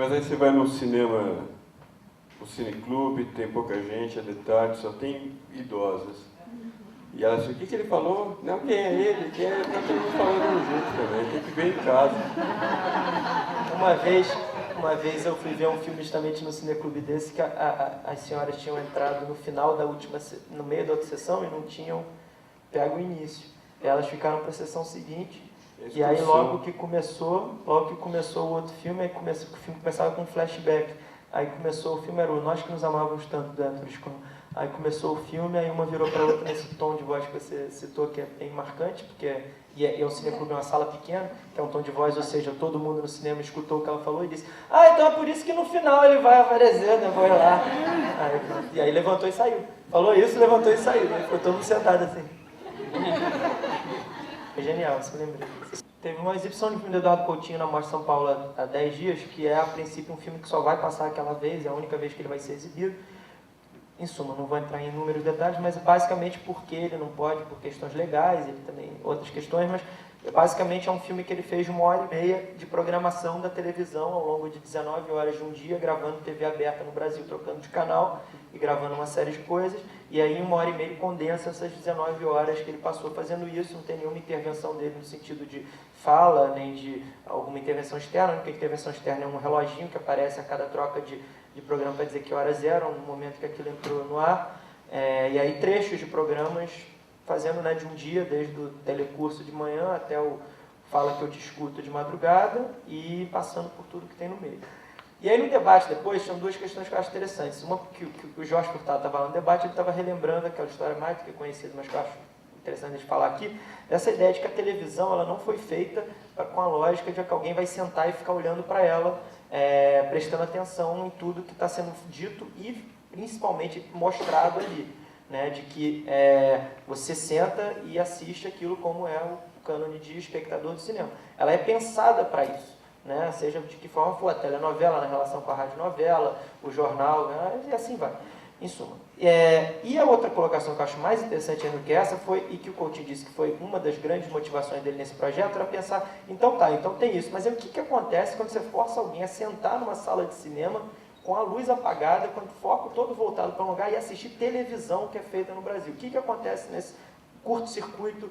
Mas aí você vai no cinema, no cineclube, tem pouca gente, é de tarde, só tem idosas. E ela disse, o que ele falou? Não, quem é ele? Quem é? Tá todo mundo falando de um jeito também, tem que ver em casa. Uma vez eu fui ver um filme justamente no cineclube desse, que as senhoras tinham entrado no final da última, no meio da outra sessão e não tinham pego o início. Elas ficaram para a sessão seguinte, e aí logo que começou o outro filme, o filme começava com um flashback. Aí começou o filme, era o Nós Que Nos Amávamos Tanto, do Anthony Scrum. Aí começou o filme, aí uma virou para outra nesse tom de voz que você citou, que é bem marcante, porque é um cineclube, uma sala pequena, que é um tom de voz, ou seja, todo mundo no cinema escutou o que ela falou e disse, então é por isso que no final ele vai aparecer, né, vou lá. E aí levantou e saiu. Falou isso, levantou e saiu, né? Ficou todo mundo sentado assim. Foi genial, você lembrei. Teve uma exibição de filme do Eduardo Coutinho na Mostra São Paulo há 10 dias, que é, a princípio, um filme que só vai passar aquela vez, é a única vez que ele vai ser exibido. Em suma, não vou entrar em inúmeros detalhes, mas basicamente porque ele não pode, por questões legais, ele também outras questões, mas basicamente é um filme que ele fez de 1h30 de programação da televisão ao longo de 19 horas de um dia, gravando TV aberta no Brasil, trocando de canal e gravando uma série de coisas, e aí em 1h30 ele condensa essas 19 horas que ele passou fazendo isso, não tem nenhuma intervenção dele no sentido de fala, nem de alguma intervenção externa. A única intervenção externa é um reloginho que aparece a cada troca de programa para dizer que horas eram, no momento que aquilo entrou no ar, e aí trechos de programas fazendo, né, de um dia, desde o telecurso de manhã até o Fala Que Eu Te Escuto de madrugada e passando por tudo que tem no meio. E aí no debate depois, tinham duas questões que eu acho interessantes. Uma que o Jorge Furtado estava lá no debate, ele estava relembrando aquela história mais do que conhecida, mas que eu acho interessante de falar aqui, dessa ideia de que a televisão ela não foi feita com a lógica de que alguém vai sentar e ficar olhando para ela, prestando atenção em tudo que está sendo dito e principalmente mostrado ali, né, de que você senta e assiste aquilo como é o cânone de espectador do cinema. Ela é pensada para isso, né, seja de que forma for, a telenovela na relação com a radionovela, o jornal, né, e assim vai. Em suma. E a outra colocação que eu acho mais interessante ainda que essa foi, e que o Coutinho disse que foi uma das grandes motivações dele nesse projeto, era pensar, então tem isso, mas o que acontece quando você força alguém a sentar numa sala de cinema com a luz apagada, com o foco todo voltado para um lugar e assistir televisão que é feita no Brasil? O que acontece nesse curto-circuito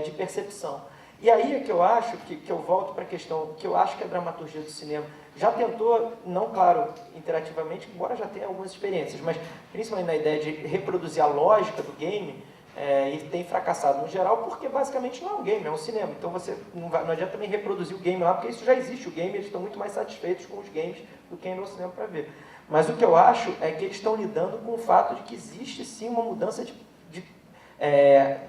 de percepção? E aí é que eu acho, que eu volto para a questão, que eu acho que a dramaturgia do cinema já tentou, não claro, interativamente, embora já tenha algumas experiências, mas principalmente na ideia de reproduzir a lógica do game, e tem fracassado no geral, porque basicamente não é um game, é um cinema. Então você não adianta também reproduzir o game lá, porque isso já existe o game, eles estão muito mais satisfeitos com os games do que ir no cinema para ver. Mas o que eu acho é que eles estão lidando com o fato de que existe sim uma mudança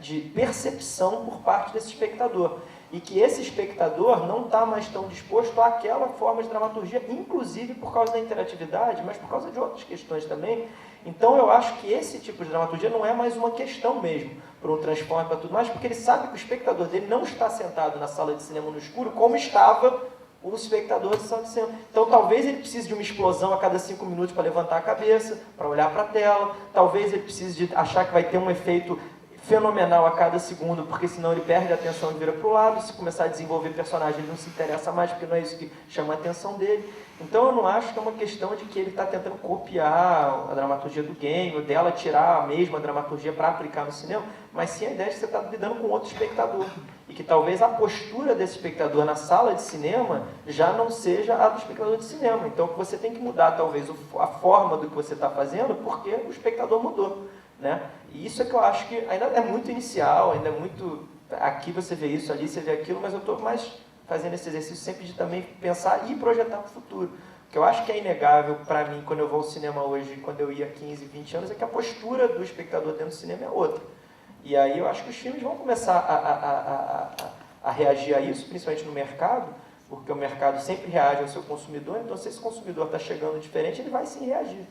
de percepção por parte desse espectador. E que esse espectador não está mais tão disposto àquela forma de dramaturgia, inclusive por causa da interatividade, mas por causa de outras questões também. Então eu acho que esse tipo de dramaturgia não é mais uma questão mesmo, para um transforme, para tudo mais, porque ele sabe que o espectador dele não está sentado na sala de cinema no escuro, como estava o espectador de sala de cinema. Então talvez ele precise de uma explosão a cada 5 minutos para levantar a cabeça, para olhar para a tela, talvez ele precise de achar que vai ter um efeito fenomenal a cada segundo, porque senão ele perde a atenção e vira para o lado. Se começar a desenvolver personagem, ele não se interessa mais, porque não é isso que chama a atenção dele. Então eu não acho que é uma questão de que ele está tentando copiar a dramaturgia do game, ou dela tirar a mesma dramaturgia para aplicar no cinema, mas sim a ideia de que você está lidando com outro espectador. E que talvez a postura desse espectador na sala de cinema já não seja a do espectador de cinema. Então você tem que mudar talvez a forma do que você está fazendo, porque o espectador mudou. Né? E isso é que eu acho que ainda é muito inicial, ainda é muito... Aqui você vê isso, ali você vê aquilo, mas eu estou mais fazendo esse exercício sempre de também pensar e projetar para o futuro. O que eu acho que é inegável para mim, quando eu vou ao cinema hoje, quando eu ia há 15, 20 anos, é que a postura do espectador dentro do cinema é outra. E aí eu acho que os filmes vão começar a reagir a isso, principalmente no mercado, porque o mercado sempre reage ao seu consumidor, então se esse consumidor está chegando diferente, ele vai sim reagir.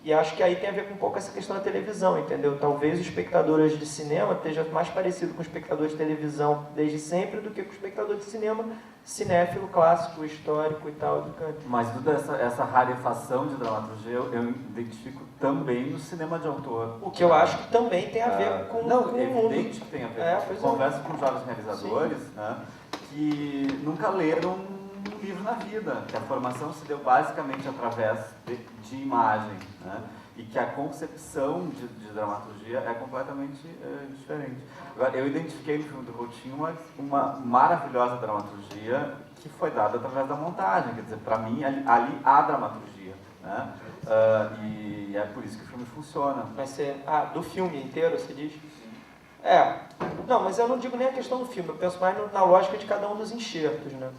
E acho que aí tem a ver com um pouco essa questão da televisão, entendeu? Talvez o espectador hoje de cinema esteja mais parecido com o espectador de televisão desde sempre do que com o espectador de cinema cinéfilo, clássico, histórico e tal. Mas toda essa rarefação de dramaturgia eu identifico também no cinema de autor. O que eu acho que também tem a ver com não, com é o mundo. evidente que tem a ver. Converso com jovens realizadores, né, que nunca leram um livre na vida, que a formação se deu basicamente através de imagem, né? E que a concepção de dramaturgia é completamente diferente. Agora, eu identifiquei no filme do Coutinho uma maravilhosa dramaturgia que foi dada através da montagem, quer dizer, para mim, ali há dramaturgia, né? E é por isso que o filme funciona. Vai ser, do filme inteiro, você diz? Não, mas eu não digo nem a questão do filme, eu penso mais na lógica de cada um dos enxertos, né?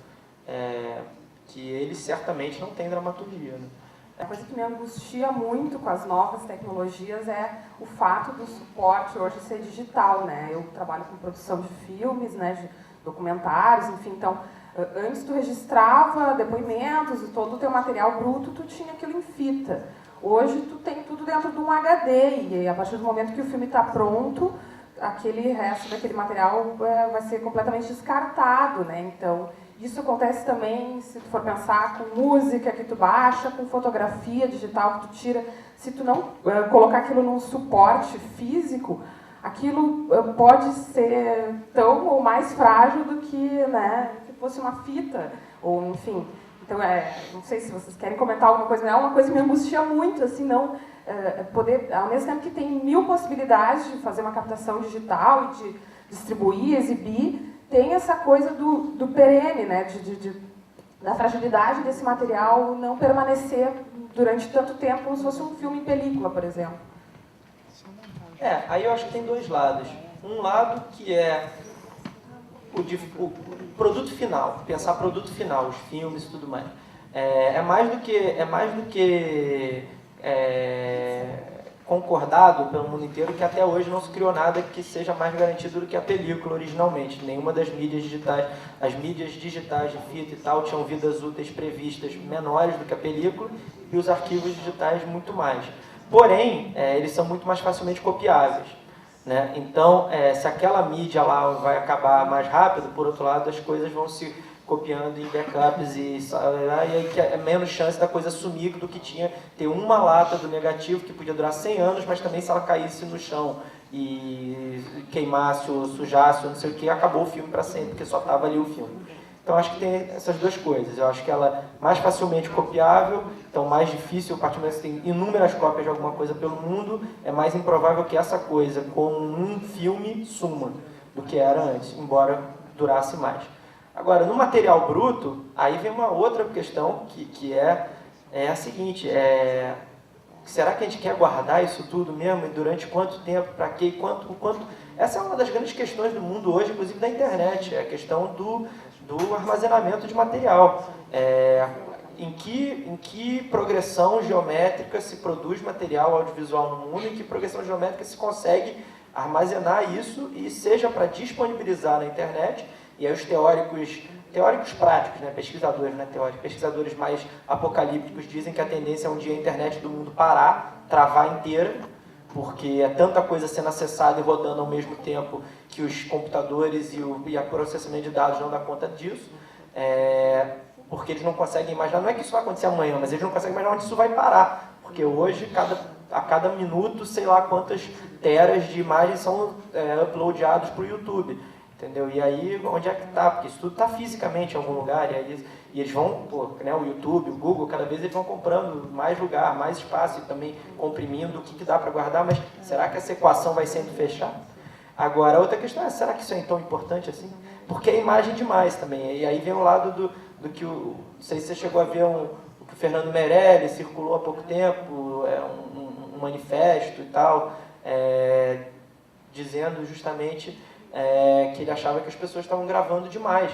Que eles certamente não têm dramaturgia, né? A coisa que me angustia muito com as novas tecnologias é o fato do suporte hoje ser digital, né? Eu trabalho com produção de filmes, né, de documentários, enfim, então, antes tu registrava depoimentos e todo o teu material bruto, tu tinha aquilo em fita. Hoje tu tem tudo dentro de um HD e a partir do momento que o filme está pronto, aquele resto daquele material vai ser completamente descartado, né? Então, isso acontece também, se tu for pensar, com música que tu baixa, com fotografia digital que tu tira. Se tu não colocar aquilo num suporte físico, aquilo pode ser tão ou mais frágil do que, né, se fosse uma fita, ou enfim. Então, não sei se vocês querem comentar alguma coisa, mas é uma coisa que me angustia muito, assim, não poder, ao mesmo tempo que tem 1000 possibilidades de fazer uma captação digital e de distribuir, exibir, tem essa coisa do perene, né, da fragilidade desse material não permanecer durante tanto tempo como se fosse um filme em película, por exemplo. Aí eu acho que tem dois lados. Um lado que é o produto final, pensar produto final, os filmes e tudo mais. É mais do que concordado pelo mundo inteiro que até hoje não se criou nada que seja mais garantido do que a película originalmente. Nenhuma das mídias digitais, as mídias digitais de fita e tal, tinham vidas úteis previstas menores do que a película e os arquivos digitais muito mais. Porém, eles são muito mais facilmente copiáveis, né? Então, se aquela mídia lá vai acabar mais rápido, por outro lado, as coisas vão se copiando em backups e aí é menos chance da coisa sumir do que tinha ter uma lata do negativo que podia durar 100 anos, mas também se ela caísse no chão e queimasse ou sujasse ou não sei o que, acabou o filme para sempre, porque só estava ali o filme. Então acho que tem essas duas coisas. Eu acho que ela é mais facilmente copiável, então mais difícil, a partir do momento que tem inúmeras cópias de alguma coisa pelo mundo, é mais improvável que essa coisa com um filme suma do que era antes, embora durasse mais. Agora, no material bruto, aí vem uma outra questão que é a seguinte, será que a gente quer guardar isso tudo mesmo? E durante quanto tempo? Para quê? Quanto? Essa é uma das grandes questões do mundo hoje, inclusive da internet, é a questão do armazenamento de material. Em que progressão geométrica se produz material audiovisual no mundo, em que progressão geométrica se consegue armazenar isso e seja para disponibilizar na internet. E aí os teóricos práticos, né, pesquisadores, né, pesquisadores mais apocalípticos dizem que a tendência é um dia a internet do mundo parar, travar inteira, porque é tanta coisa sendo acessada e rodando ao mesmo tempo que os computadores e o processamento de dados não dá conta disso, porque eles não conseguem imaginar, não é que isso vai acontecer amanhã, mas eles não conseguem imaginar onde isso vai parar, porque hoje, a cada minuto, sei lá quantas teras de imagens são uploadados para o YouTube. Entendeu? E aí, onde é que está? Porque isso tudo está fisicamente em algum lugar, e eles vão, né, o YouTube, o Google, cada vez eles vão comprando mais lugar, mais espaço e também comprimindo o que dá para guardar, mas será que essa equação vai sempre fechar? Agora, a outra questão é, será que isso é tão importante assim? Porque é imagem demais também, e aí vem o lado do que, não sei se você chegou a ver o que o Fernando Meirelles circulou há pouco tempo, um manifesto e tal, dizendo justamente que ele achava que as pessoas estavam gravando demais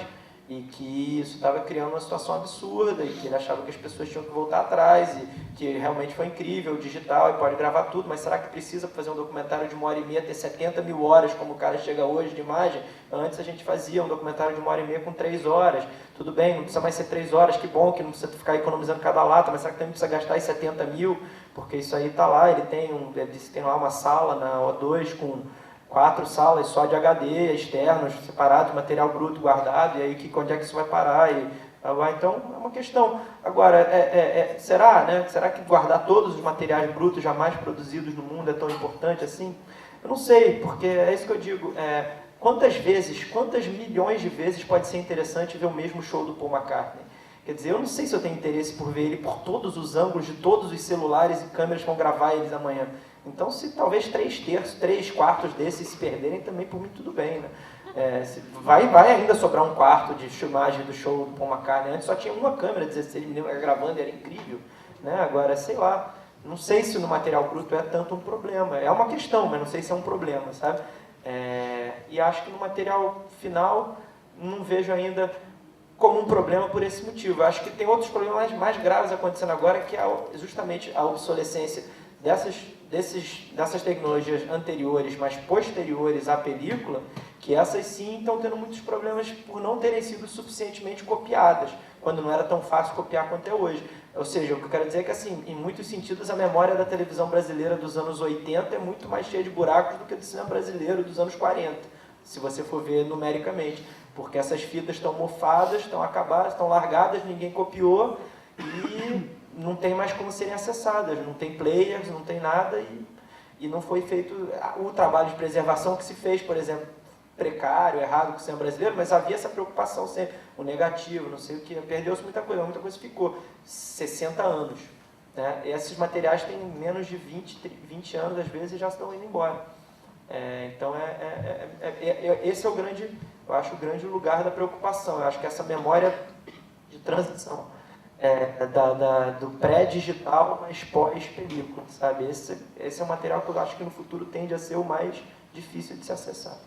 e que isso estava criando uma situação absurda e que ele achava que as pessoas tinham que voltar atrás e que realmente foi incrível, o digital, e pode gravar tudo, mas será que precisa fazer um documentário de 1h30 ter 70 mil horas como o cara chega hoje de imagem? Antes a gente fazia um documentário de 1h30 com 3 horas, tudo bem, não precisa mais ser 3 horas, que bom que não precisa ficar economizando cada lata, mas será que também precisa gastar aí 70 mil? Porque isso aí está lá, ele tem lá uma sala na O2 com 4 salas só de HD, externos, separados, material bruto guardado, e aí onde é que isso vai parar? Então, é uma questão. Agora, será, né? Será que guardar todos os materiais brutos jamais produzidos no mundo é tão importante assim? Eu não sei, porque é isso que eu digo. Quantas milhões de vezes pode ser interessante ver o mesmo show do Paul McCartney? Quer dizer, eu não sei se eu tenho interesse por ver ele por todos os ângulos de todos os celulares e câmeras que vão gravar eles amanhã. Então, se talvez 3/4 desses se perderem, também por mim tudo bem, né? Vai ainda sobrar um quarto de filmagem do show do Paul McCartney. Antes só tinha uma câmera, 16mm gravando, era incrível, né? Agora, sei lá, não sei se no material bruto é tanto um problema. É uma questão, mas não sei se é um problema, sabe? E acho que no material final não vejo ainda como um problema por esse motivo. Acho que tem outros problemas mais graves acontecendo agora, que é justamente a obsolescência dessas tecnologias anteriores, mas posteriores à película, que essas sim estão tendo muitos problemas por não terem sido suficientemente copiadas, quando não era tão fácil copiar quanto é hoje. Ou seja, o que eu quero dizer é que, assim, em muitos sentidos, a memória da televisão brasileira dos anos 80 é muito mais cheia de buracos do que do cinema brasileiro dos anos 40, se você for ver numericamente, porque essas fitas estão mofadas, estão acabadas, estão largadas, ninguém copiou e não tem mais como serem acessadas, não tem players, não tem nada e não foi feito o trabalho de preservação que se fez, por exemplo, precário, errado com o cinema brasileiro, mas havia essa preocupação sempre, o negativo, não sei o que, perdeu-se muita coisa ficou, 60 anos. Né? E esses materiais têm menos de 20 anos, às vezes, e já estão indo embora. Então, esse é o grande, eu acho, o grande lugar da preocupação. Eu acho que essa memória de transição do pré-digital, mas pós-película, sabe? Esse é um material que eu acho que no futuro tende a ser o mais difícil de se acessar.